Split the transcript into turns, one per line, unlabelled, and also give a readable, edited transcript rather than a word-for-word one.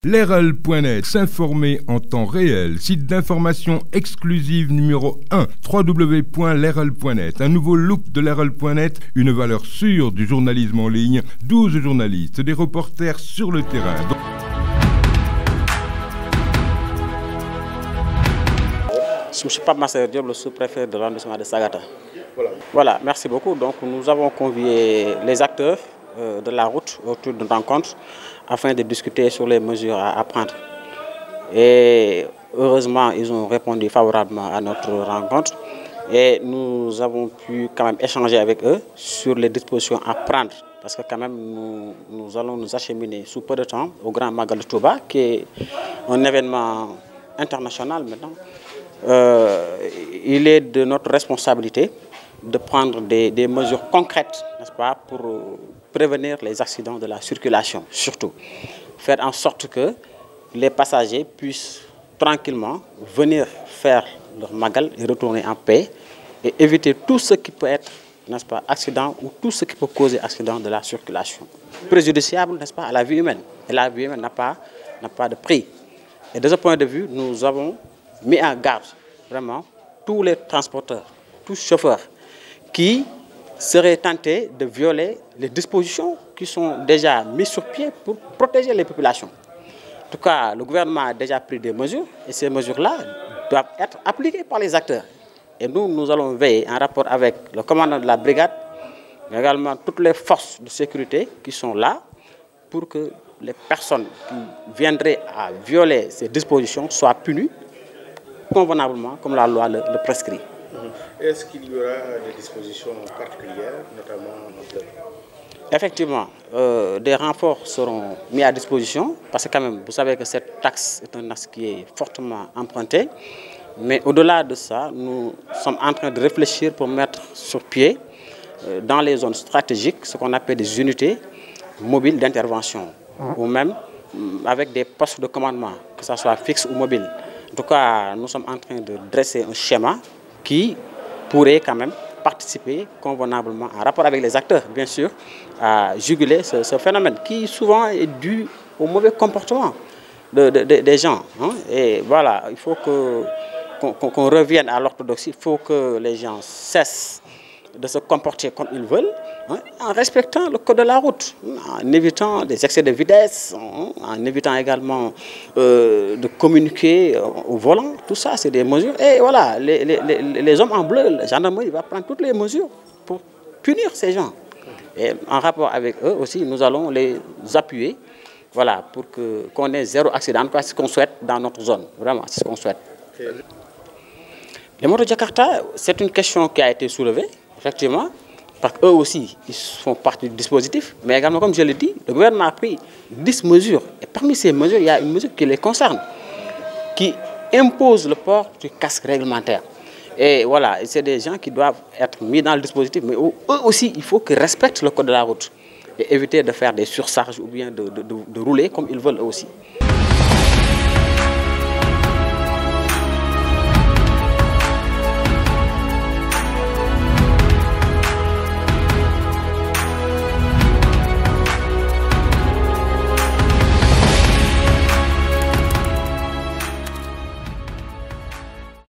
Leral.net, s'informer en temps réel. Site d'information exclusive numéro 1, www.leral.net. Un nouveau look de Leral.net, une valeur sûre du journalisme en ligne. 12 journalistes, des reporters sur le terrain.
Je suis Pape Massaer Diop, le sous-préfet de l'arrondissement de Sagata. Voilà, merci beaucoup. Donc, nous avons convié les acteurs de la route autour d'une rencontre afin de discuter sur les mesures à prendre. Et heureusement, ils ont répondu favorablement à notre rencontre et nous avons pu quand même échanger avec eux sur les dispositions à prendre. Parce que quand même, nous allons nous acheminer sous peu de temps au Grand Magal de Touba, qui est un événement international maintenant. Il est de notre responsabilité de prendre des mesures concrètes, n'est-ce pas, pour prévenir les accidents de la circulation, surtout. Faire en sorte que les passagers puissent tranquillement venir faire leur magal et retourner en paix et éviter tout ce qui peut être, n'est-ce pas, accident ou tout ce qui peut causer accident de la circulation. Préjudiciable, n'est-ce pas, à la vie humaine. Et la vie humaine n'a pas de prix. Et de ce point de vue, nous avons mis en garde vraiment tous les transporteurs, tous chauffeurs qui seraient tentés de violer les dispositions qui sont déjà mises sur pied pour protéger les populations. En tout cas, le gouvernement a déjà pris des mesures et ces mesures-là doivent être appliquées par les acteurs. Et nous allons veiller en rapport avec le commandant de la brigade, mais également toutes les forces de sécurité qui sont là pour que les personnes qui viendraient à violer ces dispositions soient punies convenablement comme la loi le prescrit.
Est-ce qu'il y aura des dispositions particulières, notamment
Effectivement, des renforts seront mis à disposition parce que quand même, vous savez que cette taxe est un axe qui est fortement emprunté. Mais au-delà de ça, nous sommes en train de réfléchir pour mettre sur pied dans les zones stratégiques ce qu'on appelle des unités mobiles d'intervention ou même avec des postes de commandement, que ce soit fixe ou mobile. En tout cas, nous sommes en train de dresser un schéma qui pourrait quand même participer convenablement en rapport avec les acteurs, bien sûr, à juguler ce phénomène qui souvent est dû au mauvais comportement des gens. Hein. Et voilà, il faut qu'on revienne à l'orthodoxie, il faut que les gens cessent de se comporter comme ils veulent, hein, en respectant le code de la route, en évitant des excès de vitesse, hein, en évitant également de communiquer au volant. Tout ça, c'est des mesures. Et voilà, les hommes en bleu, la gendarmerie va prendre toutes les mesures pour punir ces gens. Et en rapport avec eux aussi, nous allons les appuyer, voilà, pour qu'on ait zéro accident. C'est ce qu'on souhaite dans notre zone. Vraiment, c'est ce qu'on souhaite. Les motos Jakarta, c'est une question qui a été soulevée. Effectivement, parce qu'eux aussi, ils font partie du dispositif. Mais également, comme je l'ai dit, le gouvernement a pris 10 mesures. Et parmi ces mesures, il y a une mesure qui les concerne, qui impose le port du casque réglementaire. Et voilà, c'est des gens qui doivent être mis dans le dispositif. Mais eux aussi, il faut qu'ils respectent le code de la route. Et éviter de faire des surcharges ou bien de rouler comme ils veulent eux aussi.